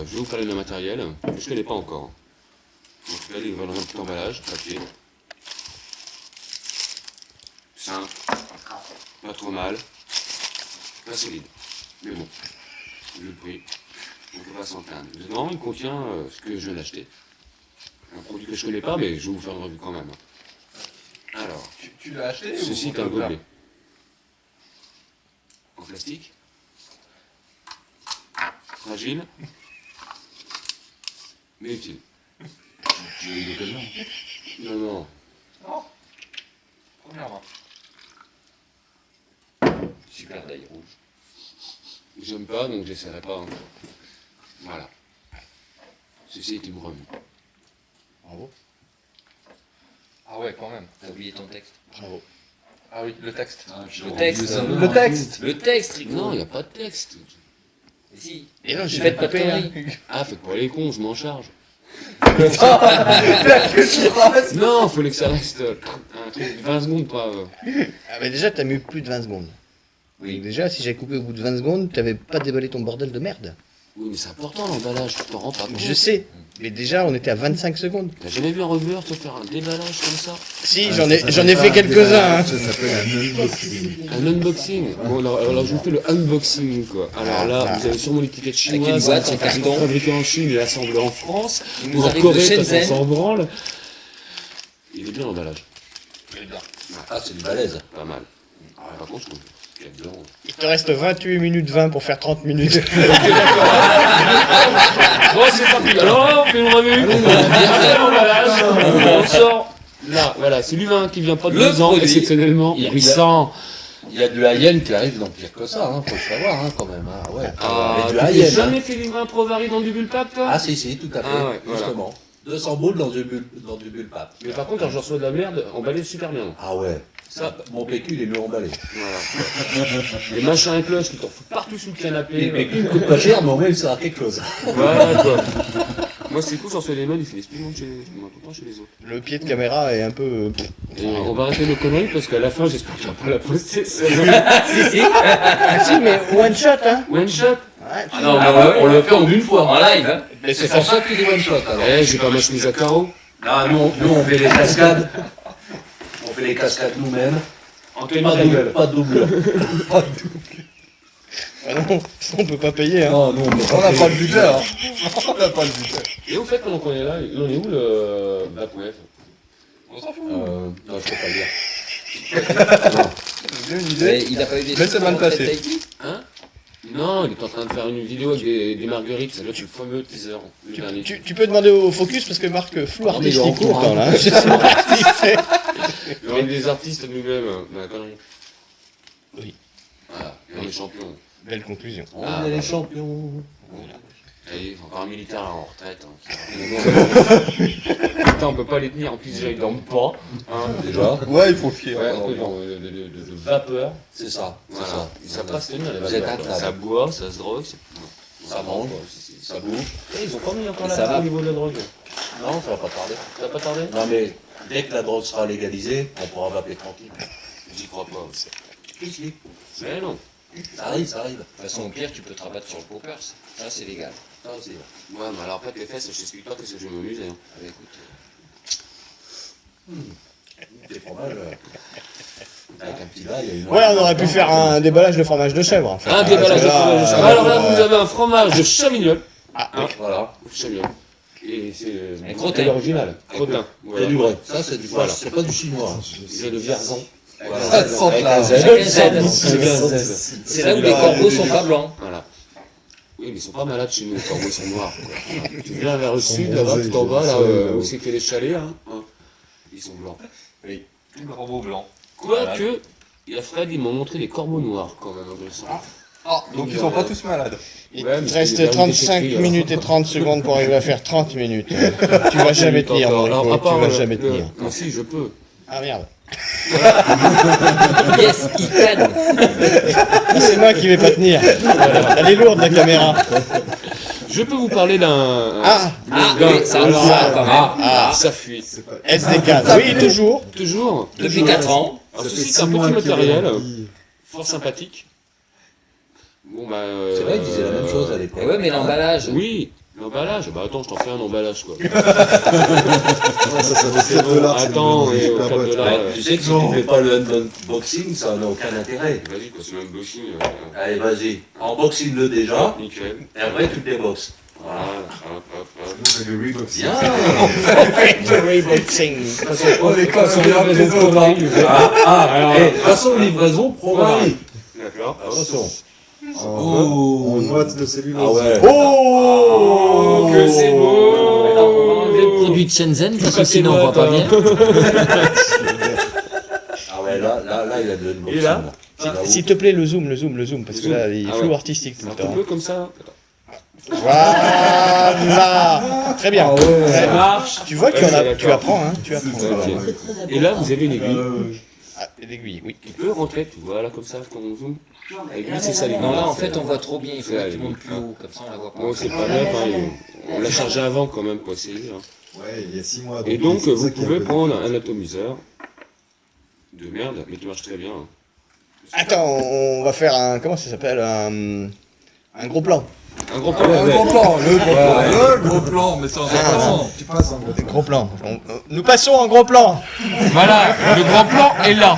je vais vous parler d'un matériel que je ne connais pas encore. Donc, regardez, il va dans un petit emballage, papier. Simple, pas trop mal, pas solide. Mais bon, vu le prix, on ne peut pas s'en plaindre. Dedans, il contient ce que je viens d'acheter. Un produit que je ne connais pas, mais je vais vous faire une revue quand même. Alors, Tu l'as acheté ceci est un gobelet. En plastique. Fragile. Mais utile. J'ai eu l'occasion. Non, non. Non. Premièrement. Super d'ail rouge. J'aime pas, donc j'essaierai pas. Hein. Voilà. Ceci est une revue. Bravo. Ah ouais, quand même. T'as oublié ton texte. Bravo. Ah oui, le texte. Le texte. Le texte. Le texte, Rico. Non, il n'y a pas de texte. Mais si. Et non, j'ai Faites pas pas de coupé, hein. conneries. Ah, faites pas les cons, je m'en charge. La queue qui rase. Non, faut que ça reste un truc de 20 secondes, pas. Ah bah déjà, t'as mis plus de 20 secondes. Oui. Donc déjà, si j'avais coupé au bout de 20 secondes, t'avais pas déballé ton bordel de merde. Oui, mais c'est important l'emballage, tu t'en rends pas compte. Je sais. Mais déjà, on était à 25 secondes. T'as jamais vu un revueur te faire un déballage comme ça? Si, j'en ai fait quelques-uns. Hein. Ça s'appelle un unboxing. Un unboxing. Bon, alors je vous fais le unboxing, quoi. Alors là, Ah. vous avez sûrement l'étiquette Avec une chinoise, boîte en carton. fabriquée en Chine et assemblée en France. Il Ou nous en arrive de Corée, parce qu'on Shenzhen. s'en branle. Il est bien l'emballage. Ah, c'est une balèze. Pas mal. Par contre, je trouve qu'il y a dedans. Il te reste 28 minutes 20 pour faire 30 minutes. Bon, c'est parti. Alors, on fait une revue. On sort. Là, voilà, c'est l'humain qui vient pas de Le 2 ans, produit. exceptionnellement. Il y a- Puissant. Il y a du high-end qui arrive dans pire que ça, hein, faut le savoir hein, quand même. Ah ouais. Ah, Mais du tu t'es high-end. jamais fait livrer un Provari dans du bullpack, toi? Ah si, tout à fait. Ah ouais, voilà. Justement. 200 boules dans du bullpack. Mais par contre, quand je reçois de la merde, emballé super bien. Ah ouais. Ça, Mon PQ, il est mieux emballé. voilà. Les machins à cloches qui t'en foutent partout sous le Les canapé. PQ ne coûtent pas cher, mais au moins il sert à quelque chose. Voilà, quoi. Moi, c'est cool, j'en fais les mails, il fait des spions chez les autres. Le pied de caméra est un peu... Et on va arrêter nos conneries parce qu'à la fin, j'espère que tu vas pas la poster, celle-là. Ah si, mais one shot, hein. One shot. Ouais, Ah non, Ah ouais, on le fait en une fois. En live, hein. Et c'est pour ça qu'il est one shot alors. Eh, j'ai pas ma chemise à carreaux. Là, nous on fait les cascades. On fait les cascades nous-mêmes. Anthony, Pas ta de gueule. pas de doubleur. Ah non, on peut pas payer, hein. Non, nous On n'a pas le budget, hein. On n'a pas le budget. Et au fait, pendant qu'on est là, il en est où le BAPWEF? On s'en fout. non, je peux pas le dire. C'est bien une Eh, idée. il a pas eu des Laissez-moi le passer. Tahiti. Hein? Non, il est en train de faire une vidéo avec des marguerites, c'est le fameux teaser. Le dernier. Tu peux demander au Focus parce que Marc flou Ah, mais il est en artistique tout le cours, temps, hein. là. Je sais pas ce qu'il fait. On est des artistes nous-mêmes, la connerie. Oui. Voilà, et on est champions. Belle conclusion. On Ah, est les voilà. champions. Et encore un militaire là, en retraite. Hein. Putain, on peut pas les tenir, en plus déjà ils dorment pas. Hein. Déjà. Ouais, il faut chier. Ouais, hein, un peu non. de vapeur. C'est ça. C'est Voilà. ça. Ils savent pas se tenir, les Vous êtes vapeurs. intenable. Ça boit, ça se drogue. Ça mange, ça bouffe. Eh, ils ont pas mis encore Et la ça va. au niveau de la drogue. Non, ça va pas tarder. Ça va pas tarder? Non mais dès que la drogue sera légalisée, on pourra vaper tranquille. J'y crois pas aussi. Si. Mais non. Ça arrive, ça arrive. De toute façon, au pire, tu peux te rabattre sur le poppers. Ça, c'est légal. Ça aussi. Ouais, mais alors après tes fesses, je t'explique pas qu'est-ce que je vais m'amuser. Hein. Ah, bah, écoute, Des fromages. Avec un petit bail, il y a une. Ouais, on aurait pu faire un déballage de fromage de chèvre, en fait. Un déballage de Parce que fromage de chèvre. Alors là, vous avez un fromage de Chavignol. Voilà. Chavignol. Et c'est Et crottin. l'original. Crottin. C'est Voilà. du vrai. Ça, c'est du Voilà. C'est pas du chinois. hein. C'est de Vierzon. Voilà. Ça sent Avec là. un Z. Avec un Z. C'est un Z. c'est là où les corbeaux sont pas blancs. Voilà. Oui, mais ils sont pas malades chez nous, les corbeaux sont noirs. Quoi. Tu viens vers le sud, là-bas, tout en bas, là, où c'est que les chalets, là, hein, ils sont blancs. Tout corbeau blanc. Quoique, il y a Fred, ils m'ont montré des corbeaux noirs, quand même, intéressant. Ah, donc ils sont pas tous malades. Il Ouais, mais te c'est reste des 35 déchetteries, minutes et 30 secondes pour arriver à faire 30 minutes. Tu vas jamais tenir, mon Alors, Rico, à part tu vas jamais tenir. Non, si, je peux. Ah merde. Yes, il can. C'est moi qui vais pas tenir. Elle est lourde, la caméra. Je peux vous parler d'un... Ah, oui, ça alors, va quand même. Ah, ça fuit. SDK. Oui, toujours. Toujours. Depuis 4 ans. Alors, Ça ceci, fait c'est un 6 petit mois qu'il matériel, dit. fort sympathique. Bon, bah... C'est vrai, ils disaient la même chose à l'époque. Et ouais, mais l'emballage. Oui, L'emballage, bah attends, je t'en fais un emballage quoi. Ça vaut 4 dollars. Attends, et au 4 dollars. Ouais, tu sais que si tu fais pas le unboxing, ça n'a aucun intérêt. Vas-y, quoi, c'est même bloquing. Allez, vas-y, unboxing-le déjà, Nickel. et après tu le déboxes. Voilà, hop, hop, hop. C'est le Reeboks. Bien. Reboxing. On est pas sur les livraison autres, hein. Alors, de toute façon, livraison pro Paris. D'accord. Attention. En boîte de cellulose. Ah ouais. Oh, que c'est beau. Alors, on va enlever le produit de Shenzhen parce que sinon on voit pas bien. Ah ouais, là, il a de l'unboxing. Et là S'il te plaît, le zoom, parce que là, il est Ah flou ouais. artistique tout Un le peu temps. comme ça. Voilà. Très bien. Ça marche. Tu vois que Ouais, tu apprends, hein. Tu apprends. Ok. Et là, vous avez une aiguille. Ah, l'aiguille, oui. Il peut rentrer, tu vois, là, comme ça, quand on zoome. L'aiguille, c'est ça, l'aiguille. Non, là en fait on voit trop bien, il faut Ouais, que tu montes plus haut, comme ça on la voit pas. Bon, c'est pas neuf, hein, on l'a chargé avant quand même, quoi, c'est hein. Ouais, il y a 6 mois. Et donc, c'est ça vous qui est un pouvez peu- prendre un atomiseur de merde, mais qui marche très bien. Hein. Attends, on va faire un. Comment ça s'appelle un gros plan. Un gros Un problème. gros plan, le gros plan, mais sans plan. Tu passes en gros. Gros plan. Nous passons en gros plan. Voilà, le grand plan est là.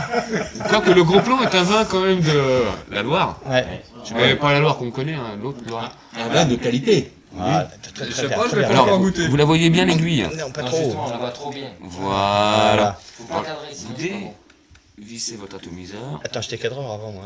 Quoique le gros plan est un vin quand même de la Loire. Ouais. Mais pas la Loire qu'on connaît, hein, l'autre Loire. Un vin de qualité. Voilà, Je très sais bien, pas, je très vais bien. pas Alors, en goûter. vous la voyez bien l'aiguille. Non, pas Non, trop. justement on la voit trop bien. Voilà. Faut pas cadrer sinon Vous c'est pas bon. dévissez votre atomiseur. Attends, j'étais cadreur avant moi.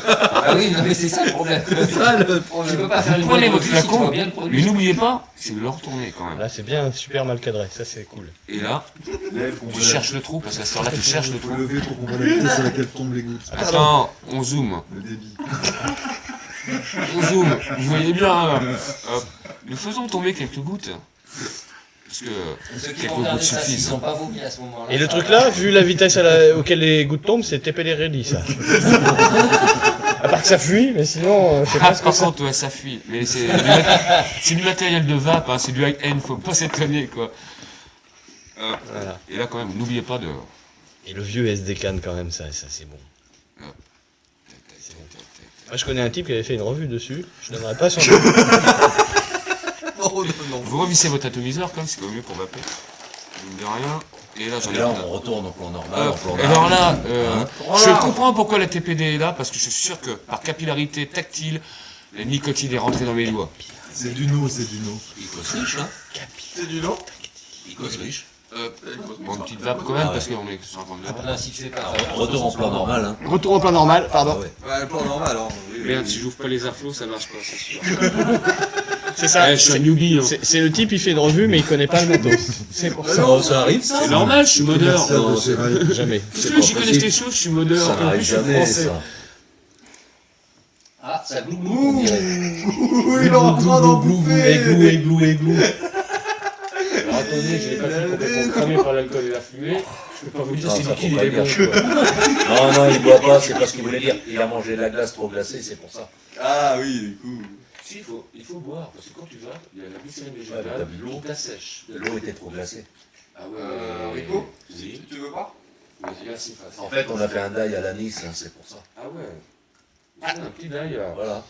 Ah oui, non mais c'est ça le problème. Tu peux pas faire une Prenez bonne votre revue si tu flacon, vois bien le mais produit. n'oubliez pas, c'est de le retourner quand même. Là, c'est bien super mal cadré. Ça, c'est cool. Et là, Lève qu'on tu voit cherches le trou, parce qu'à ce heure-là, tu cherches le Il faut trou. lever pour qu'on voit la vitesse à laquelle tombent les gouttes. Attends, on zoome. Le débit. On zoome. Vous voyez bien, nous faisons tomber quelques gouttes. Parce que Ceux qui quelques vont regarder gouttes ça, s'ils suffisent. sont pas vomis à ce moment-là. Et le ça truc va. là, vu la vitesse auquel les gouttes tombent, c'est TP les ready, ça. À part que ça fuit, mais sinon, je sais Ah, pas ce que par ça. contre, ouais, ça fuit. Mais c'est du matériel de vape, hein, c'est du high-end, faut pas s'étonner, quoi. Voilà. Et là, quand même, n'oubliez pas de... Et le vieux SD Can quand même, ça c'est bon. Moi, je connais un type qui avait fait une revue dessus. Je donnerai pas son nom. Oh, non. Vous revissez votre atomiseur, quand même, c'est pas mieux pour vaper. Mine de rien. Et là, j'en ai Et là, plein. on retourne au plan normal, Hop. au plan Et alors là, Voilà. je comprends pourquoi la TPD est là, parce que je suis sûr que par capillarité tactile, la nicotine est rentrée dans mes doigts. C'est du no, c'est du no. Il cause riche, hein. C'est du long. Il cause riche. Bon, une petite vape quand même, Ah ouais. parce qu'on est sur un point de vape. Là, si tu fais pas ça. Retour en plan normal, hein. Retour au plan normal, pardon. Ah ouais. Ouais, le plan normal, alors. Merde, si j'ouvre pas les inflos, ça marche pas, c'est sûr. C'est ça. Je suis un newbie, hein. C'est le type, il fait une revue, mais il connaît pas le matos. C'est pour ça. Oh, ça arrive, ça. C'est normal, je suis modeur. Commercial de non, chez Rai. Jamais. Parce que j'y connais des choses, je suis modeur. Ça En plus, n'arrive je suis jamais, français. ça. Ah, ça glouglou, on dirait. Ouh, il est en train d'en bouffer. églou. Alors attendez, je l'ai pas fait complètement cramé par l'alcool et la fumée. Je peux pas vous dire Non, si ça liquide faut il pas est bon, dire. quoi. Non, il boit pas, c'est pas ce qu'il voulait dire. Il a mangé de la glace trop glacée, c'est pour ça. Ah oui, du coup. Si, il faut boire, parce que quand tu vas, il y a la glycérine Ouais, mais végétale t'as bu l'eau. qui t'assèche. L'eau était trop glacée. Ah ouais. Rico, Oui. tu veux pas? Mais là, c'est pas. En fait, on a fait un die à l'anis, hein, c'est pour ça. Ah ouais. C'est un petit d'ail. Voilà.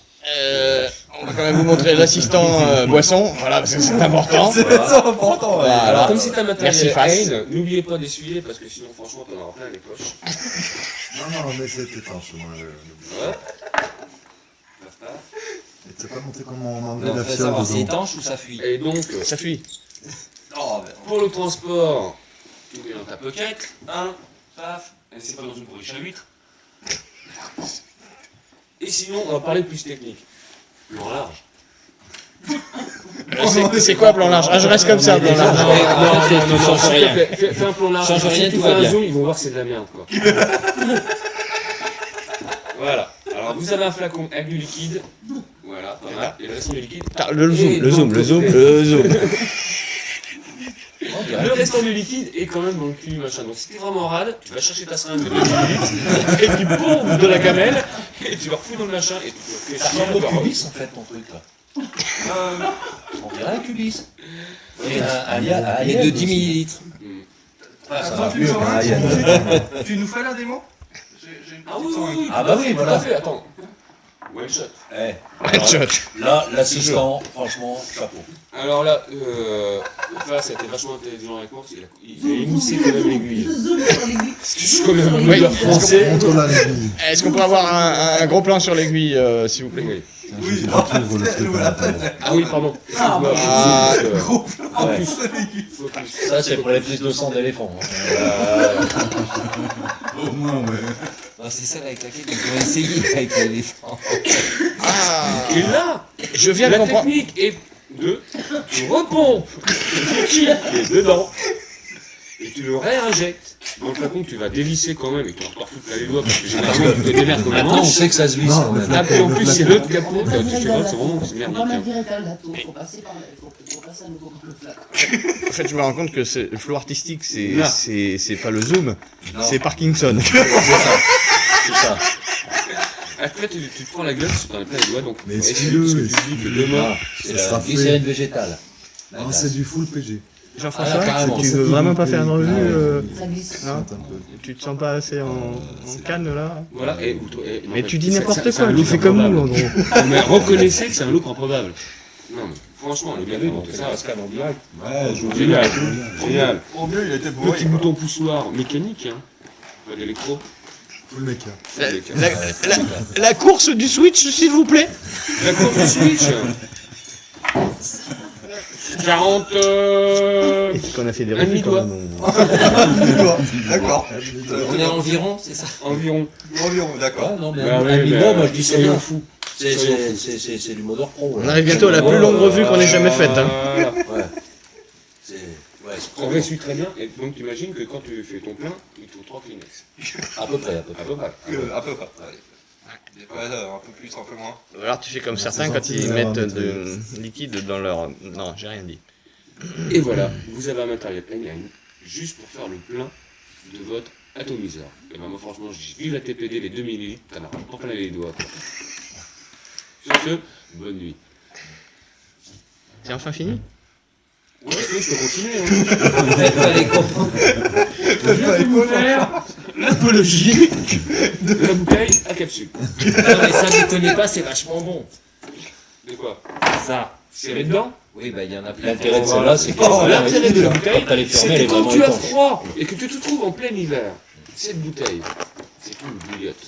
On va quand même vous montrer l'assistant boisson. Voilà, parce que c'est important. C'est ça important, ouais. Voilà. Alors, comme c'est un matériel Merci, Fass. Haine, n'oubliez pas d'essuyer, parce que sinon, franchement, t'en auras plein les poches. Non, mais c'est étanche. Moi, Ouais. Paf, paf. Et tu sais pas montrer comment on enlève Non, la faut fiole savoir, c'est dedans. étanche ou ça fuit. Et donc, Ça fuit. Oh, mais pour le transport, tu mets dans ta pocket, paf, et c'est pas dans une bourriche à huîtres. Et sinon, on va parler plus technique. Plan large. C'est quoi plan large? Ah, je reste comme ça, plan large. Tu changes s'il te rien. plaît, fais un plan large. Change Si rien, tu tout fais va un bien. zoom, ils vont voir que c'est de la merde, quoi. Voilà. Alors, vous avez un flacon avec du liquide. Voilà, pas mal. Et le restant du liquide. Putain, le zoom. Le restant du liquide est quand même dans le cul, machin. Donc, si t'es vraiment rade, tu vas chercher ta seringue de 2 litres et tu bombes de la gamelle et tu la refous dans le machin et tu fais Ça chier ressemble au encore. cubis, en fait, ton truc, là. On dirait un cubis. Il est de 10 millilitres. Ça va mieux qu'un Hayat. tu nous fais la démo? J'ai une Ah petite oui, seringue. oui, oui, Ah tout bah à oui, fait, voilà. tout à fait. Attends. one shot. Eh, Headshot. là, l'assistant, franchement, chapeau. Alors là, ça c'était vachement intelligent avec moi, parce qu'il a émoussé quand même l'aiguille. Parce que je suis quand même un Oui. leader français. Montre-la l'aiguille. Est-ce qu'on peut avoir un gros plan sur l'aiguille, s'il vous plaît? Oui. Oui, je retrouve le truc à l'intérieur. Ah oui, pardon. Excuse-moi. Ah, Focus. Ça, c'est pour les prises de sang d'éléphant. Au moins, ouais. Non, c'est celle avec laquelle ils ont essayé avec l'éléphant. Et là, je viens de la comprendre. technique est de tu repompes le liquide qui est dedans et tu le réinjectes dans le flacon que tu vas dévisser quand même et tu vas encore foutre là les doigts parce que généralement tu te démerdes comme un Maintenant, on manche. sait que ça se visse. Non, quand même. le Ah, puis en plus c'est flacon. l'autre capot, tu fais c'est vraiment c'est Pas merdique. mal direct à la tour, faut passer par là, faut passer à nouveau par le flacon. En fait, je me rends compte que le flow artistique, Là. c'est pas le zoom, Non. c'est Parkinson. C'est ça. Après tu te prends la gueule, tu t'en as plein les doigts donc. Mais est-ce suis-le, que tu dis que demain. Ah, c'est Ça sera la fait. glycérine végétale. Non, c'est du full PG. Jean-François, Ah, carrément. tu veux vraiment pas faire une revue Ça glisse. non Un peu. Tu te sens pas assez en canne là? Voilà, et Mais tu dis c'est- n'importe c'est un quoi, tu look fais comme nous en improbable. gros. Non, mais reconnaissez que c'est un look improbable. Non mais franchement, le gars monté ça, Pascal en direct. Ouais, je vois Génial, bien. génial. Au mieux, il était bourré. Petit bouton poussoir mécanique, hein. Pas d'électro. Full mecha. La course du Switch, s'il vous plaît. La course du Switch. 40. Qu'on a fait des Un revues demi-doigt. quand même. D'accord. On est environ, c'est ça? Environ. Environ, d'accord. Ouais, non, mais Bah un oui, minimum, mais, moi je dis c'est soyons bien. fous. C'est du modeur pro. On arrive bientôt à la plus longue revue qu'on ait jamais faite. Hein. Voilà. Ouais. C'est On réussit très bien. Et donc tu imagines que quand tu fais ton plein, il te faut 3 Kleenex. à peu près, à peu À près. peu près. À peu près. Des fois, un peu plus, un peu moins. Alors tu fais comme certains c'est quand gentil ils de mettent l'avoir de liquide dans leur... Non, j'ai rien dit. Et voilà, vous avez un matériel Penguin juste pour faire le plein de votre atomiseur. Et ben moi franchement, j'ai vu la TPD, les 2 ml, t'en as pas plein les doigts. Quoi. Sur ce, bonne nuit. C'est enfin fini? Ouais, sinon je peux continuer. Hein. Faites pas les cons. Je peux vous faire l'apologie de la bouteille à capsule. Non, mais ça, déconnez pas, c'est vachement bon. De quoi? Ça. Serré dedans? Oui, bah, il y en a plein. L'intérêt de celle-là, c'est que L'intérêt de la bouteille, quand elle est fermée, elle c'est est que quand vraiment tu as étanche. froid et que tu te trouves en plein hiver, cette bouteille, c'est une bouillotte.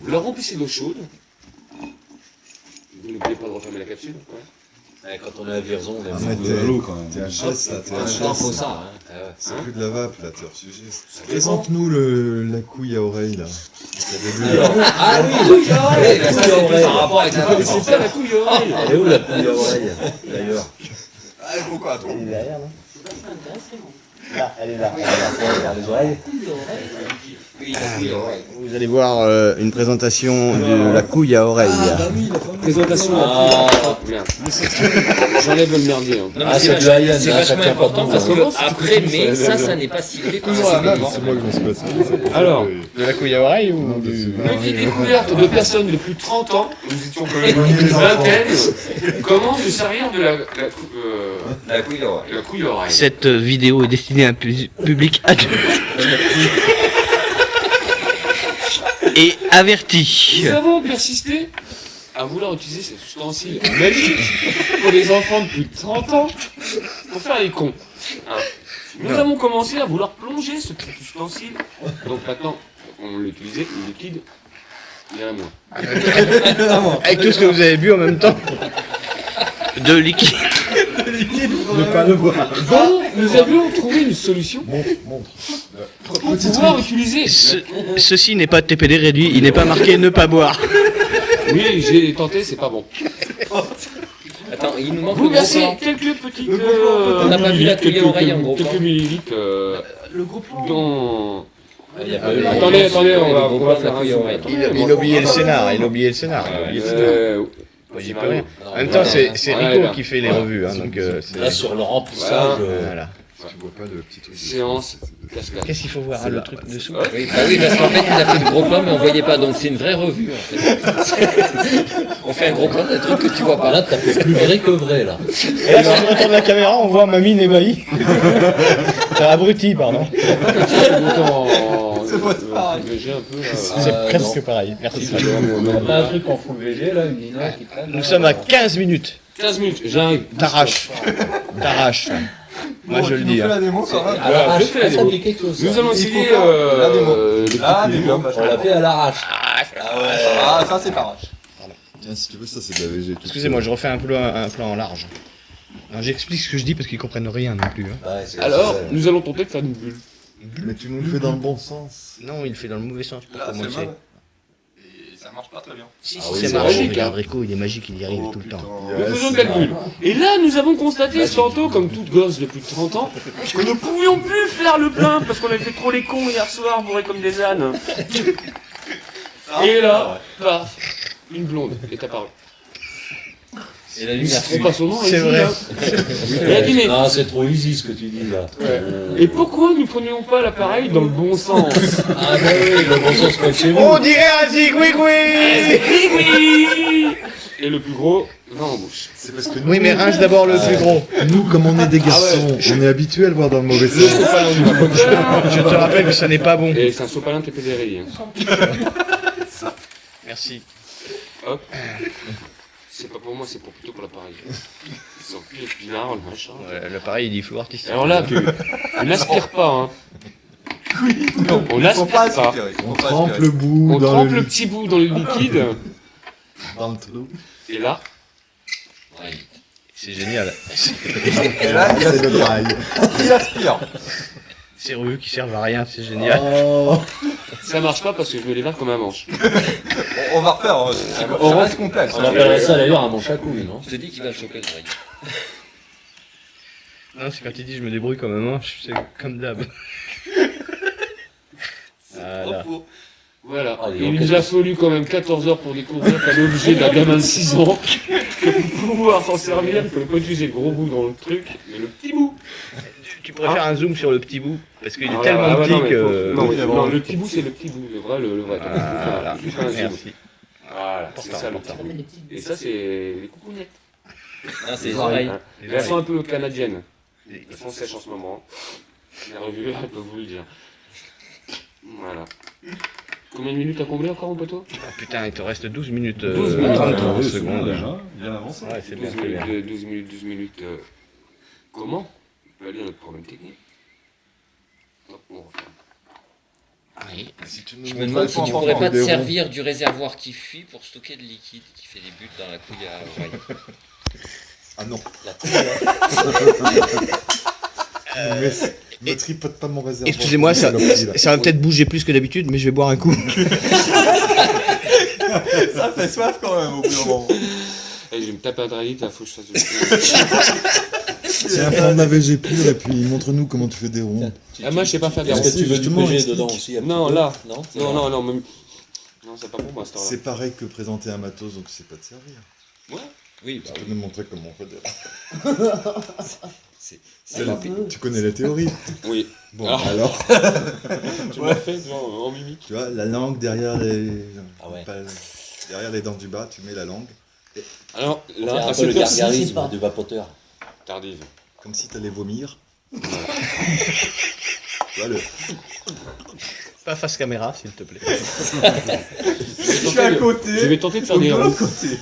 Vous la remplissez d'eau chaude. Vous n'oubliez pas de refermer la capsule. Ouais. Ouais, quand on est à Vierzon, on Ah, aime mais beaucoup t'es- l'eau quand même. T'es HS là, t'es Ah, je pense faut HS. ça. Hein. Ah ouais. C'est plus de la vape là, t'es hors sujet. dépend. Présente-nous la couille à oreille là. Ah oui, oui, bah, ça, c'est plus en rapport avec la Ah, mais c'est ça la couille à oreille. Elle est où la couille à oreille d'ailleurs? Ah, il faut quoi, attends. Elle est derrière, non? C'est vachement intéressant. Là, elle est là. Regarde les oreilles. Couille d'oreille. Oui, la couille, ouais. Vous allez voir une présentation de la couille à oreille. Présentation. Ah. Merde. J'enlève le merdier. Hein. Non, Ah, mais c'est c'est du high-end, c'est hein, vachement chacun important pour parce tout, que après, mais ça n'est pas ciblé par Toujours la la même, hein. C'est moi qui m'en suis passé. Alors, De la couille à oreille ou du... petite découverte de personnes de plus de 30 ans, nous étions quand même une vingtaine, comment se servir de La couille, ouais. la couille à oreille. Cette vidéo est destinée à un public adulte. Et averti. Nous avons persisté à vouloir utiliser cet ustensile magique pour les enfants de plus de 30 ans pour faire les cons. Hein. Nous avons commencé à vouloir plonger ce petit ustensile. Donc maintenant, on l'utilisait, le liquide, il y a un mois. Avec tout ce que vous avez bu en même temps. De liquide. Ne pas le voir. Bon, nous avions trouvé une solution pour pouvoir utiliser. Ceci n'est pas de TPD réduit, il n'est pas marqué ne pas boire. Oui, j'ai tenté, c'est pas bon. Attends, il nous manque Vous le gros versez plan. quelques petites. On n'a pas vu la couille à oreille en gros quelques plan. millilitres Le gros plan. dans. Il y a pas eu- Attendez, on va la faire un couille à zoom. oreille. Il a oublié le scénar, il a oublié le scénar. il a oublié le scénar. J'y peux rien. En même temps, c'est Ouais, Rico là. qui fait les revues, hein, donc c'est... Là sur le remplissage, Voilà. Tu vois pas le petit truc. Séance cascade. Qu'est-ce qu'il faut voir le truc dessous? Oui, bah oui, parce qu'en fait, il a fait de gros plans, mais on voyait pas, donc c'est une vraie revue, en fait. On fait un gros plan d'un truc que tu vois pas. là t'as fait plus vrai que vrai là. Et là, si je retourne la caméra, on voit ma mine ébahie. Abruti, pardon. Le bouton en C'est pas pareil. VG un peu là. C'est presque pareil. Merci. T'as un truc en full VG là, une Nina qui traîne. Nous sommes à 15 minutes. 15 minutes, j'arrive. T'arraches. T'arraches. Moi je le dis. la démo quand même. À l'arrache, je fais la ça démo. dit quelque chose. Nous ça. allons Il faut essayer faire la démo. les La petits démo. bulles. On l'a fait à l'arrache. Ah ouais. Ah, ça c'est pas vache. Tiens, si tu veux, ça c'est de la VG. Excusez-moi, je refais un plan en large. Alors, j'explique ce que je dis parce qu'ils comprennent rien non plus. Hein. Ouais, c'est Alors, ça. nous allons tenter de faire une bulle. Mais tu nous le fais dans le bon sens. Non, il le fait dans le mauvais sens pour Là, c'est commencer. mal. Et ça marche pas très bien. Si, Ah si, oui, ça c'est marche. magique, Regarde, hein. Rico, il est magique, il y arrive Oh, tout le putain. temps. Nous faisons de la bulle. Et là, nous avons constaté tantôt, comme toute gosse de plus de 30 ans, que nous ne pouvions plus faire le plein parce qu'on avait fait trop les cons hier soir, bourrés comme des ânes. Et là, paf, une blonde est apparue. Et la lumière. On passe au nom, C'est vrai. Et elle dit, mais Non, c'est trop easy ce que tu dis là. et pourquoi nous prenions pas l'appareil dans le bon sens? Ah bah oui, le bon sens comme chez vous. On dirait un zigouigoui. Oui, oui. Et le plus gros va en bouche. C'est parce que nous, Oui, mais rince d'abord le plus gros. nous, comme on est des garçons, on est habitués à le voir dans le mauvais Le sens. sopalin du vapoteur. Je te rappelle que ça n'est pas bon. Et c'est un sopalin TPDRI. Hein. Merci. Hop. C'est pas pour moi, c'est plutôt pour l'appareil. Ils sont plus les pinards, le machin. L'appareil, il dit flou artistique. Alors là, on n'aspire pas, hein. Non, on Faut pas n'aspire pas. aspirer. Faut On pas trempe aspirer. le bout On dans trempe le, le petit bout dans le liquide, dans le trou. et là, Ouais. C'est génial. Et là, C'est le braille. il aspire. Ces rues qui servent à rien, c'est génial. Oh. ça marche pas parce que je me les verre comme un manche. On va refaire. Ça reste complexe. On appellerait ça d'ailleurs un manche à couilles, non? Je te dis qu'il va le choper le braille. Non, c'est quand il dit je me débrouille comme un manche, c'est comme d'hab. Voilà. Voilà. Ah, Il nous a fallu quand même 14 heures pour découvrir qu'à l'objet d'un gamin de 6 ans, que pour pouvoir s'en servir, il faut pas utiliser le gros bout dans le truc, mais le petit bout. Tu préfères un zoom sur le petit bout parce qu'il est Ah, tellement ah, ouais, petit non, mais que. faut- non, Oui, non, bon. le petit bout, c'est le petit bout, le vrai, le vrai. Voilà. Je fais un zoom. Merci. Voilà, c'est Important, ça le important. petit bout. Et ça, c'est les coucounettes. Ah, c'est les oreilles. Hein. Elles sont un peu canadiennes. Elles sont sèches en ce moment. Les revues, elles peuvent vous le dire. Voilà. Combien de minutes à combler encore, mon poteau? Oh, putain, il te reste 12 minutes. 12 minutes. 33 Ouais, secondes. bien avancé. Ouais, c'est bien, 12 c'est bien. minutes, 12 minutes. Comment on peut aller à notre problème technique? Hop, on refait. Oui. Si tu nous Je me montres demande la si forme tu pourrais pas te des ronds. servir du réservoir qui fuit pour stocker de liquide qui fait des bulles dans la couille à oreille. Ah non. La couille, Mais ne tripote pas mon réservoir. Excusez-moi, ça va peut-être bouger plus que d'habitude, mais je vais boire un coup. Ça fait soif quand même au bout d'un moment. Eh, je vais me taper un dragite, là, faut que je fasse le Tiens, prends de la VG pure et puis montre-nous comment tu fais des ronds. Ah, moi, je sais pas faire des Est-ce ronds. que tu veux du PG dedans aussi, un petit Non, peu là. Non, Non, non, non, même... Non, c'est pas pour moi, cette heure-là. C'est pareil que présenter un matos, donc c'est pas de servir. Oui, bah Tu peux oui. nous montrer comment on fait des ronds. C'est rapide. Tu connais la théorie. Oui. Bon, Ah. alors, Tu m'as fait, en mimique. tu vois, la langue derrière les... Ah ouais. pas- derrière les dents du bas, tu mets la langue, Alors, C'est là, un à peu le cette heure-ci, gargarisme du vapoteur. tardive. comme si t'allais vomir. Tu vois, le... Pas face caméra, s'il te plaît. Je suis à côté. Je vais tenter de faire De des ronds. l'autre côté.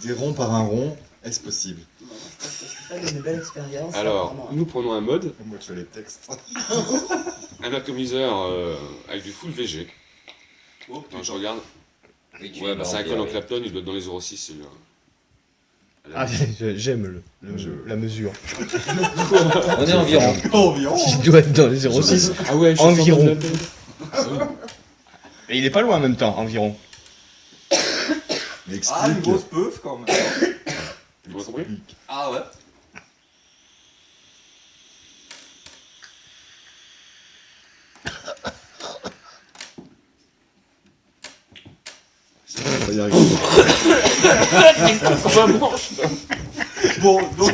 Des ronds par un rond, est-ce possible? C'est une belle expérience. Alors, apparemment. nous prenons un mode, Moi, je fais les textes. un atomiseur avec du full VG. Oh, Quand je regarde, Oui, tu ouais, es bah, c'est un rempli, col en ouais. Clapton, il doit être dans les 0,6. celui-là. Ah, j'aime la mesure. On est environ. Environ. Il doit être dans les 0,6. Ah ouais, je Environ. Et il est pas loin en même temps, environ. Ah, une Explique. grosse peuf quand même. Vous m'avez compris? Ah ouais. On va y arriver. Bon, donc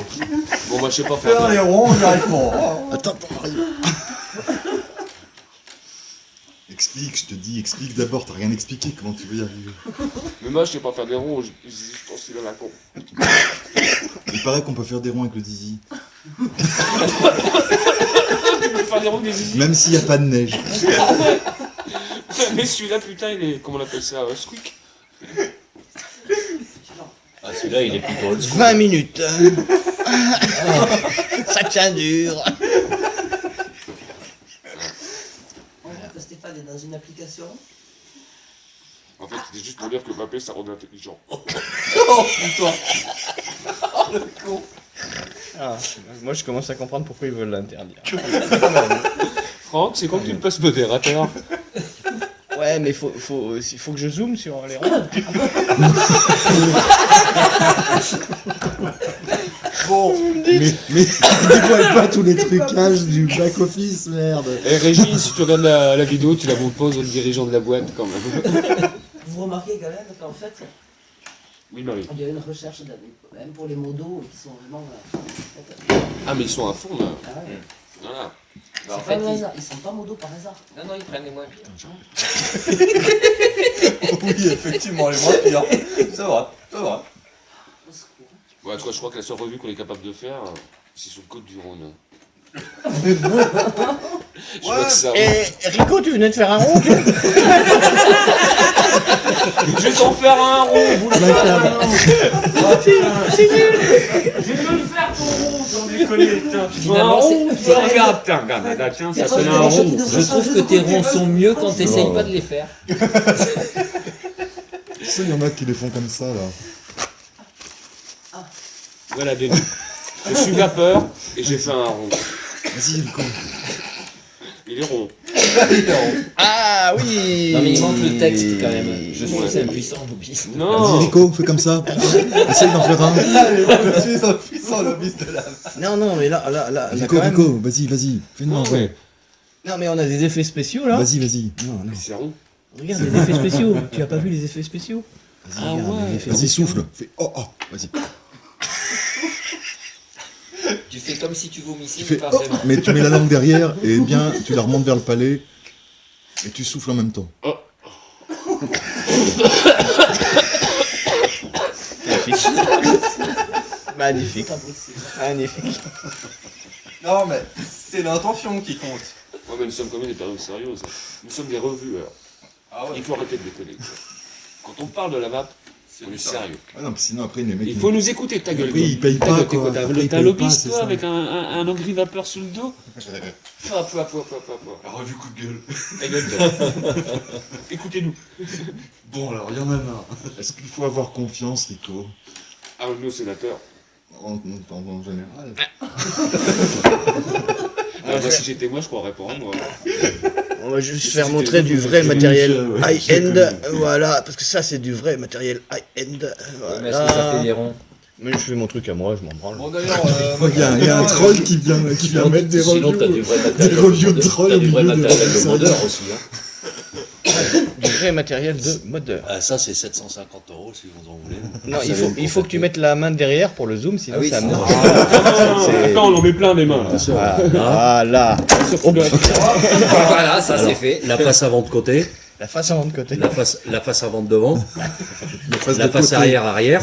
Bon, bah, je sais pas faire faire. les ronds, j'arrive pas. Attends, explique, je te dis, explique d'abord, t'as rien expliqué, comment tu veux y arriver? Mais moi, je sais pas faire des ronds, je pense qu'il en a con. Il paraît qu'on peut faire des ronds avec le zizi. faire des ronds des zizi. Même s'il n'y a pas de neige. Mais celui-là, putain, il est. Comment on appelle ça Squeak. Ah, celui-là, il est plus drôle. 20 minutes. Ça tient dur. On voit que Stéphane est dans une application. En fait, c'était juste pour dire que le papier, ça rend intelligent. Oh putain. Oh le con. Ah, moi, je commence à comprendre pourquoi ils veulent l'interdire. Franck, c'est quand que tu me passes modérateur. Ouais, mais il faut que je zoome sur les ronds. Bon. Mais dévoile pas tous les trucages du back-office, merde. Et Régis, si tu regardes la vidéo, tu la proposes au dirigeant de la boîte quand même. Vous remarquez quand même qu'en fait, Oui, Marie. il y a une recherche, même pour les modos qui sont vraiment. Ah, mais ils sont à fond là. Ah ouais. Voilà. Bah, en C'est fait, pas le ils... hasard, ils sont pas modos par hasard. Non, non, ils prennent les moins pires. Oui, effectivement, les moins pires. C'est vrai, c'est vrai. Au secours. Ouais, toi, je crois que la seule revue qu'on est capable de faire, c'est sur le Côte du Rhône. Je vois que ça. Et Rico, tu venais de faire un rond Je vais t'en faire un rond, boule. Je vais le faire ton rond, sans déconner. Tiens, tu veux un Finalement, rond c'est- Tiens, regarde, tiens, regarde, là, tiens, ça sonne un rond. Je trouve que tes ronds sont mieux quand t'essayes pas de les faire. Tu sais, il y en a qui les font comme ça, là. Voilà, Denis. Je suis vapeur et j'ai fait un rond. Vas-y, Rico. Il est rond. Ah oui. Non, mais il manque le texte quand même. Je suis impuissant, Bobby. Vas-y, Non. Rico, fais comme ça. Essaye d'en faire un. Je suis un puissant lobbyiste de l'âme. Non, non, mais là, Rico, quand même- Rico, vas-y. Fais-nous un Non, rond. mais Non, mais on a des effets spéciaux là. Vas-y. Non. c'est rond. Regarde les effets spéciaux. Tu as pas vu les effets spéciaux? Ah Regarde, ouais. les effets Vas-y, spéciaux. souffle. Fais oh, vas-y. Tu fais comme si tu vomissais, Tu mais fais pas oh, vraiment. mais tu mets la langue derrière et bien, tu la remontes vers le palais et tu souffles en même temps. Magnifique. C'est pas possible. Magnifique. Non, mais c'est l'intention qui compte. Ouais, mais nous sommes quand même des personnes sérieuses. Nous sommes des revueurs. Ah Il faut arrêter de déconner. Quand on parle de la map, on est sérieux. Ah non, mais sinon après les mecs. Il faut nous écouter, ta gueule. Après, ils payent Ta pas, gueule, quoi. t'es Après, ils T'as un payent lobbyiste, pas, toi, c'est avec un angry vapeur sous le dos Pouah. La revue coup de gueule. Ta gueule, toi. Écoutez-nous. Bon, alors, il y en a marre. Est-ce qu'il faut avoir confiance, Rico, Ah, nos sénateurs. en général? Ah, bah, si j'étais moi, je croirais pas en moi. On va juste Si faire c'était montrer nous, du c'était vrai nous, matériel ouais, high-end. Voilà, parce que ça c'est du vrai matériel high-end. Mais est-ce que ça fait Voilà. des ronds? Mais je fais mon truc à moi, je m'en branle. Bon, d'ailleurs, Il y a un troll qui vient mettre des Sinon, t'as du reviews. vrai matériel. Des reviews de troll T'as au du vrai milieu de matériel de ça. modeur aussi. Hein. Du vrai matériel de modeur. Ah, ça, c'est 750 € si vous en voulez. Non, Vous il savez faut que tu mettes la main derrière pour le zoom, sinon Ah oui, ça sinon- monte. Attends, on en met plein des mains. là. Voilà. Voilà, ça c'est fait. La face avant de côté, La face avant de côté. la face avant de devant, La face la de face côté. arrière.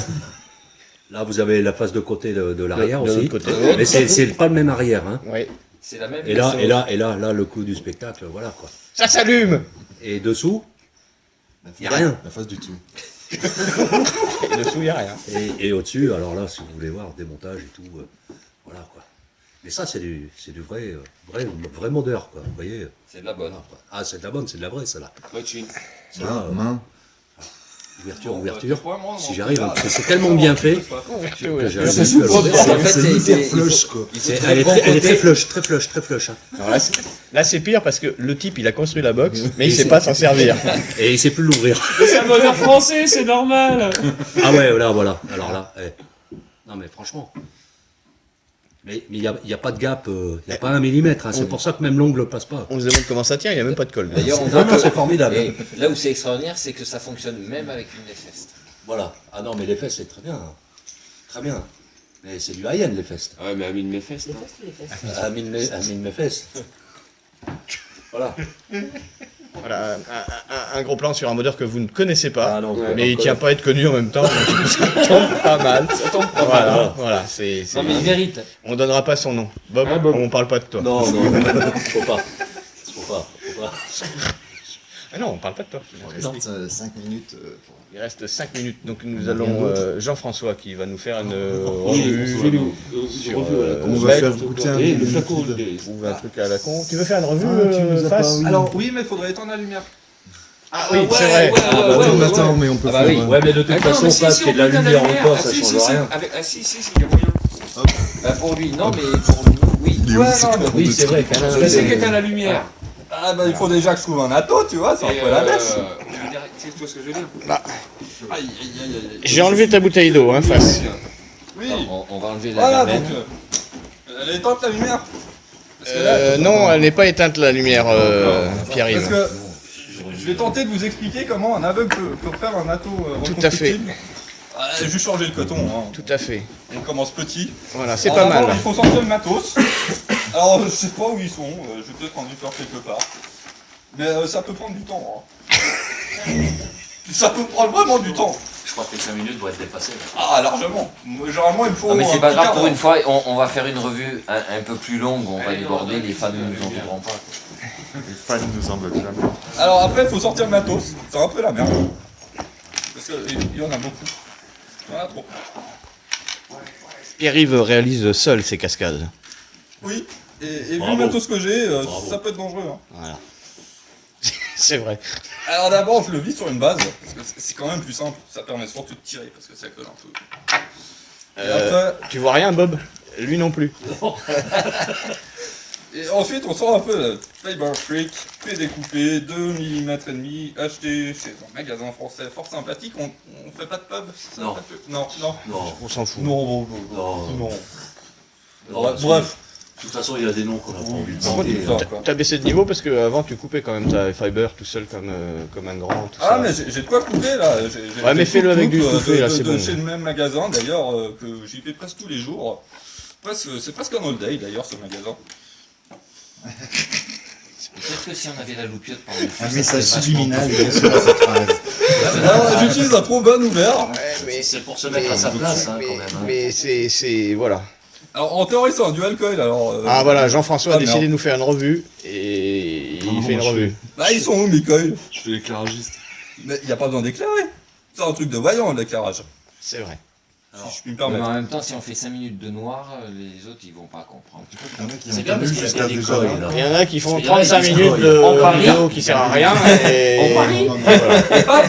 Là, vous avez la face de côté de l'arrière De aussi. l'autre côté. Mais c'est pas le même arrière. Hein. Oui. C'est la même. Et là, le coup du spectacle, voilà quoi. Ça s'allume. Et dessous, y a rien. La face du dessous. Et dessous, il n'y a rien. Et au-dessus, alors là, si vous voulez voir, démontage et tout, voilà quoi. Mais ça, c'est du vrai modeur quoi. Vous voyez. C'est de la bonne. Ah, c'est de la bonne, c'est de la vraie, celle-là. Ouais, Chin. Celle-là, Main. ouverture. Si j'arrive, parce que c'est tellement bien fait que j'arrive C'est plus à l'ouvrir. En fait, c'est c'est- hyper c'est- flush, quoi. Elle est très flush. Hein. Alors là, c'est pire parce que le type, il a construit la box, mais il sait pas s'en servir. Et il sait plus l'ouvrir. C'est un bonheur français, c'est normal. Ah ouais, là, voilà. Alors là, non mais franchement. Mais il y a pas de gap, il n'y a pas 1 millimètre. Hein. C'est pour ça que même l'ongle passe pas. On se demande comment ça tient, il n'y a même pas de colle. D'ailleurs, on voit Vraiment, que c'est formidable. Et là où c'est extraordinaire, c'est que ça fonctionne même avec une Nefest. Voilà. Ah non, mais les fesses, c'est très bien. Hein. Très bien. Mais c'est du high-end, les fesses. Ah ouais, mais Amine mes fesses, Les non fesses ou les fesses Amine mes fesses. Voilà. Voilà, un gros plan sur un modeur que vous ne connaissez pas, Ah non, Ouais. mais il tient pas à être connu en même temps, donc ça tombe pas mal. Ça tombe pas mal. Voilà, c'est, Non, mais il mérite. on donnera pas son nom. Bob, Ah, Bob. on parle pas de toi. Non, faut pas. Faut pas. Ah non, on parle pas de toi. Il reste 5 minutes. Il reste 5 minutes, donc nous allons Jean-François qui va nous faire une revue sur On va faire goûter un Et le flacon. ou un truc à la con. Tu veux faire une revue tu nous as pas, face oui. Alors oui, mais il faudrait éteindre la lumière. Ah oui, c'est vrai. Attends, mais on peut Ah bah faire. oui. Ouais, mais de toute façon, pas qu'il y ait de la lumière ou pas, ça change rien. Ah si, il y a moyen. Bah, pour lui, non, mais pour nous, oui. Il est où, Ouais, c'est non, quand mais même Oui, de c'est vrai. trucs. quand Je même. sais qu'il éteint la lumière. Ah bah il faut déjà que je trouve un ato, tu vois, c'est un peu la dèche. Tu vois ce que je veux dire? Aïe, aïe, aïe, aïe. J'ai enlevé ta bouteille d'eau, hein, face. Oui, On va enlever la voilà, donc verveine. elle est éteinte la lumière. Parce que là, Non, elle n'est pas éteinte la lumière, parce Pierre-Yves. que je vais tenter de vous expliquer comment un aveugle peut faire un ato Tout à fait. reconstructible. Juste changer le coton, hein. Tout à fait. On commence petit. Voilà, c'est Alors pas d'abord, mal. Il faut sortir le matos. Alors je sais pas où ils sont, je vais peut-être en faire quelque part. Mais ça peut prendre du temps. Hein. Ça peut prendre vraiment du temps. Je crois que les 5 minutes doivent être dépassées. Ah largement. Généralement il me faut. Non, mais un c'est pas petit grave, quart pour d'heure. une fois, on va faire une revue un peu plus longue, on va déborder, les fans ne nous en voudront pas. Les fans nous en veulent jamais. Alors après, il faut sortir le matos. C'est un peu la merde. Parce qu'il y en a beaucoup. Il y en a trop. Pierre-Yves réalise seul ces cascades. Oui. Et vu Bravo. le matos que j'ai, Bravo. ça peut être dangereux. Hein. Voilà. C'est vrai. Alors d'abord, je le vis sur une base. Parce que c'est quand même plus simple. Ça permet surtout de tirer parce que ça colle un peu. Et après, Tu vois rien, Bob? Lui non plus. et ensuite, on sort un peu la Fiber Freak, prédécoupé, 2 mm et demi, acheté chez un magasin français fort sympathique. On fait pas de pub ça, Non. pas de pub. Non, non. Non, On s'en fout. Non, non. non. Non, Bref. De toute façon, il y a des noms qu'on n'a pas envie de Par contre, citer. tout ça, quoi. T'as baissé de niveau parce que avant tu coupais quand même ta fiber tout seul comme un grand. Tout Ah ça. mais j'ai de quoi couper là. Ouais, mais fais-le avec du coupe, touffé, là, c'est de bon. chez le même magasin d'ailleurs que j'y vais presque tous les jours. C'est presque un all day d'ailleurs ce magasin. Peut-être que si on avait la loupiote par Un message subliminal bien sûr à cette phrase. Alors j'utilise un trop bon ouvert. mais C'est pour se mettre à sa place, hein, quand même. hein. mais c'est voilà. Alors en théorie c'est un dual coil alors. Ah voilà, Jean-François a ah, décidé merde. de nous faire une revue et il Non, fait une moi, je revue. Bah ils sont où mes coils? Je fais l'éclairagiste. Mais y a pas besoin d'éclairer. C'est un truc de voyant l'éclairage. C'est vrai. Si je puis me Mais permettre. en même temps, si on fait 5 minutes de noir, les autres ils vont pas comprendre. Il y en a qui C'est ont bien parce vu qu'il y a jusqu'à des déjà. coils, là. là. Il y en a qui font Parce qu'il y en a 35 qui minutes se de En Paris. vidéo qui sert à rien et En Paris. Non, non, non.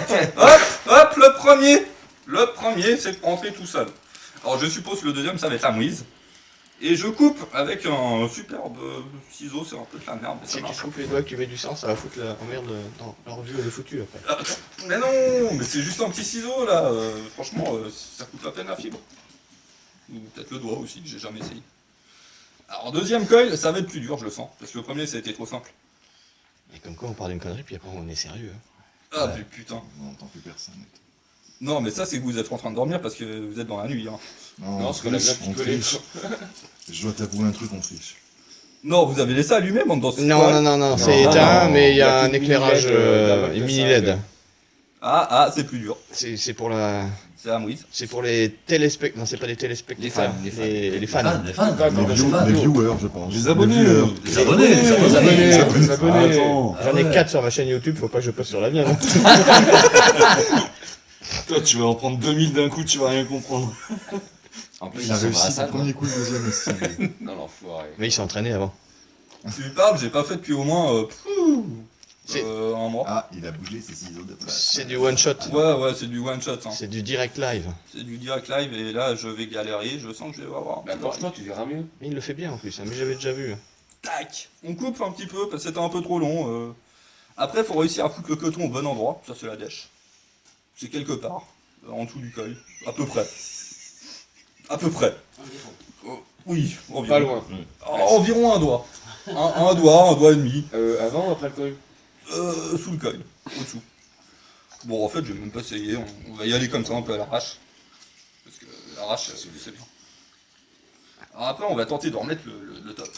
Hop, le premier. Le premier c'est de rentrer tout seul. Alors je suppose que le deuxième ça va être la mouise. Et je coupe avec un superbe ciseau, c'est un peu de la merde, mais ça Si tu marche. te coupes les doigts que tu mets du sang, ça va foutre la merde dans la revue, elle est foutue après. Mais non, mais c'est juste un petit ciseau là, franchement, ça coûte à peine la fibre. Ou peut-être le doigt aussi, j'ai jamais essayé. Alors deuxième coil, ça va être plus dur, je le sens, parce que le premier ça a été trop simple. Et comme quoi on parle d'une connerie puis après on est sérieux. Hein. Ah mais putain. On n'entend plus personne. Non mais ça c'est que vous êtes en train de dormir parce que vous êtes dans la nuit. Hein. Non, Non, on parce qu'on a triche, bien on picolé. triche. Je dois t'avouer un truc, on triche. Non, vous avez laissé allumer mon dans ce Non, coil. non, non, non, c'est non, éteint, non, mais il y y a a un qu'une éclairage, mini LED, une ça, mini LED. Ah, c'est plus dur, C'est pour la, c'est la mouise. c'est pour les téléspectateurs. Non, c'est pas les téléspectateurs. Les fans, Les fans. Les fans, Les viewers, je pense. Les abonnés. viewers. les abonnés, les abonnés. Les abonnés. Attends. J'en ai 4 sur ma chaîne YouTube, faut pas que je poste sur la mienne. Toi, tu vas en prendre 2000 d'un coup, tu vas rien comprendre. En plus, Il a ils sont dans la réussi le salle. premier coup, le deuxième aussi. Non, l'enfoiré. Mais ils sont entraînés avant. Tu me parles, j'ai pas fait depuis au moins C'est- un mois. Ah, il a bougé ses ciseaux de place. C'est du one shot. Ouais, c'est du one shot. Hein. C'est du direct live. C'est du direct live et là je vais galérer, je sens que je vais avoir. Mais accroche-toi, tu verras mieux. Mais il le fait bien en plus, hein, mais j'avais déjà vu. Tac. On coupe un petit peu parce que c'était un peu trop long. Après, faut réussir à foutre le coton au bon endroit. Ça, c'est la dèche. C'est quelque part, en dessous du col. À peu près. À peu près. Oui, environ. Pas loin. Environ un doigt. Un doigt et demi. Avant ou après le col? Sous le col. Au-dessous. Bon, en fait, je vais même pas essayer. On va y aller comme ça, un peu à l'arrache. Parce que l'arrache, c'est bien. Alors après, on va tenter de remettre le top.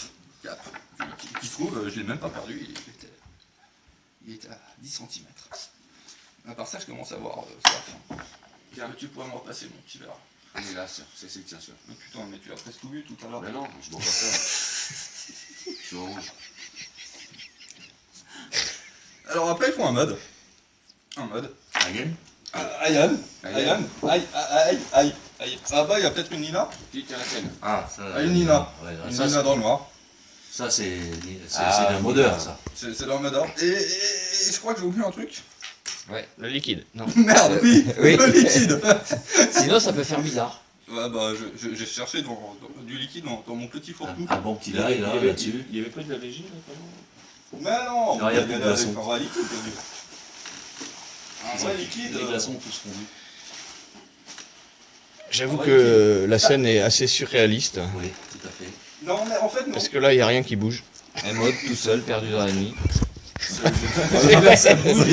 Cap. Qui se trouve, je l'ai même pas perdu. il était à 10 cm. À part ça, je commence à voir ça. Tiens, tu pourrais me repasser mon petit verre. Il est là, c'est le tien, sûr. Oh, putain, mais tu as presque tout vu tout à l'heure. Mais non, je bois pas ça. Je suis orange. Alors après, ils font un mode. Un mode. Aïe. Aïe. Ah bah, il y a peut-être une Nina. Qui tient la tienne? Ah, ça. Ah, une Nina. Ouais, Une ça, Nina c'est- dans le noir. ça, c'est Ah, d'un modeur, ça. C'est dans le mode or. Et je crois que j'ai oublié un truc. Le liquide. Non. Merde, oui, Oui. le liquide. Sinon, ça peut faire bizarre. Ouais, bah, j'ai cherché du liquide dans mon petit fourre-tout. Un bon petit live là, là-dessus. Il y avait pas de la régie, là, quand même? Mais non, Non, il y a plus de avec glaçons. un vrai liquide. Un vrai liquide. Les glaçons, tous fondus. J'avoue que la scène est assez surréaliste. Oui, tout à fait. Non, mais en fait, non. Parce que là, il n'y a rien qui bouge. Un mode tout seul, perdu dans la nuit.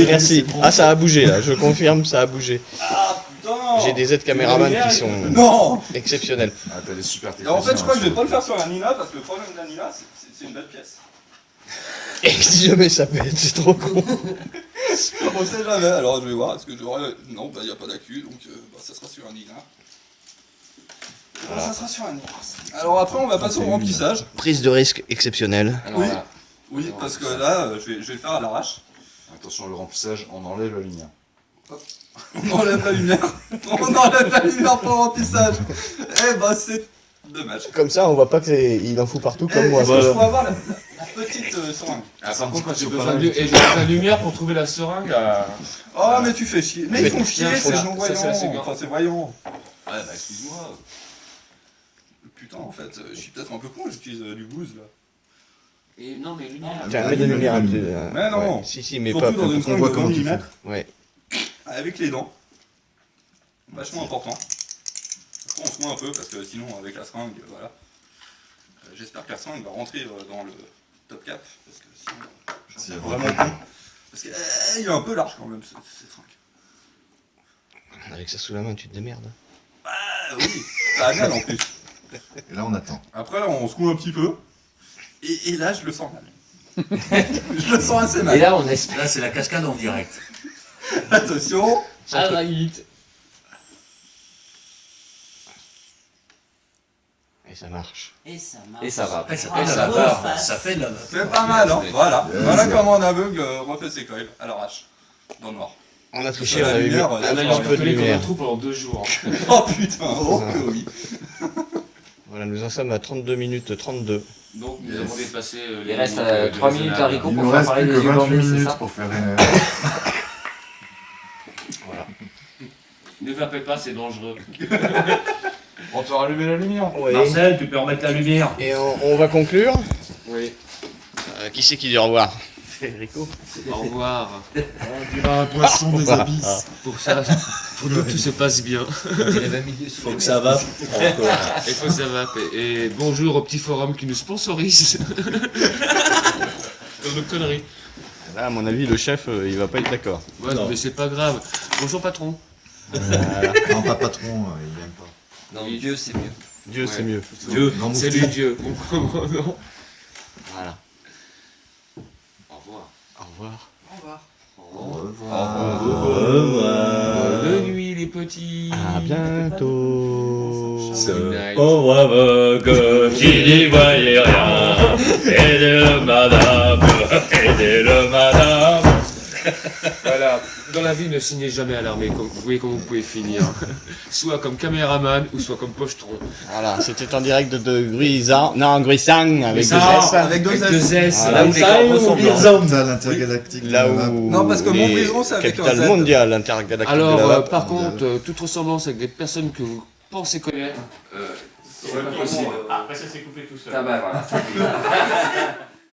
Merci. Ah, ça a bougé là, je confirme, ça a bougé. Ah putain. J'ai des aides caméramans qui sont Non. exceptionnels. Ah, t'as des super Et en fait, je crois que je vais pas le faire sur la Nina parce que le problème de la Nina, c'est une belle pièce. Et si jamais ça pète, c'est trop con. On sait jamais, alors je vais voir, est-ce que j'aurai... Non, bah y a pas d'accu, donc bah, ça sera sur un Nina. Ça sera sur un Nina. Alors après, on va passer au remplissage. Prise de risque exceptionnelle. Alors Oui. là, Oui, parce que là, je vais le faire à l'arrache. Attention, le remplissage, on enlève la lumière. On enlève la lumière. On enlève la lumière pour le remplissage. Eh bah c'est dommage. Comme ça, on voit pas qu'il en fout partout comme moi. Est-ce que je pourrais avoir la petite seringue? Ah, par contre, quand j'ai besoin de lumière pour trouver la seringue, Oh mais tu fais chier. Mais ils font chier, Tiens, c'est ça, non-voyants. ça, c'est bien. Enfin, c'est voyant. Ouais, bah excuse-moi. Putain, en fait, je suis peut-être un peu con, j'utilise du booze là. Et non, mais lumière. Tiens, mets des lumières un peu. Mais non. Ouais. Si, mais Surtout pas. dans une qu'on voit seringue de comment 20 tu fais. mm. Ouais. Avec les dents. Vachement important. Après, on se moint un peu parce que sinon, avec la seringue, voilà. J'espère que la seringue va rentrer dans le top cap. Parce que sinon, j'en C'est ai vraiment con. Parce qu'il est un peu large quand même, cette seringue. Avec ça sous la main, tu te démerdes. Ah oui, ça a mal en plus. Et là, on attend. Après, là, on secoue un petit peu. Et là, je le sens mal. Je le sens assez mal. et là, on espère. Là, c'est la cascade en direct. Attention. Ah, la limite. Et ça marche. Et ça marche. Et ça va. Ouais, ça Ah, fait de la la bonne barre. face. Ça fait de la C'est pas mal, hein. Voilà. Yes. Voilà comment un aveugle refait ses coils à l'arrache. Dans le noir. On a triché, La on avait mis lumière, un ça petit sera peu de collé comme un lumière. trou pendant 2 jours. Oh putain, oh que oui. Voilà, nous en sommes à 32 minutes 32. Donc nous Yes. avons dépassé les Il reste limites, 3 de minutes raisonnable. haricots Il pour nous faire reste parler plus des que yeux 28 bandés, c'est minutes ça? pour faire Ne m'appelle pas, c'est dangereux. On peut rallumer la lumière. Ouais. Marcel, tu peux remettre la lumière. Et on va conclure. Oui. Qui c'est qui dit au revoir? Federico. Au revoir. Un poisson des abysses. Pour ça, faut que tout se passe bien. Faut que ça va. Il faut que ça va. Et bonjour au petit forum qui nous sponsorise. Comme nos conneries. Là, à mon avis, le chef, il va pas être d'accord. Ouais, mais c'est pas grave. Bonjour patron. Non, pas patron, il aime pas. Non, Dieu, c'est mieux. Dieu, Ouais. c'est mieux. Dieu. Non, Salut Moufti. Dieu. Non. Voilà. Au revoir. Au revoir. Au revoir. Bonne nuit les petits. À bientôt. Good night. Pauvre aveugle qui n'y voyait rien. Aidez-le madame, aidez-le madame. Voilà, dans la vie, ne signez jamais à l'armée, comme vous voyez comment vous pouvez finir. Soit comme caméraman, ou soit comme pochetron. Voilà, c'était en direct de Gruissan. Non, Gruissan avec deux Gruissan. S. Avec deux S. S. Voilà. Là où les corbeaux sont blancs. T'as l'intergalactique. Là de la map. où. Non, parce que les Montbrison, c'est avec un capitale Z. mondiale intergalactique de Alors, la map. par contre, toute ressemblance avec des personnes que vous pensez connaître, c'est pas possible. Après ça s'est coupé tout seul. Ah bah voilà.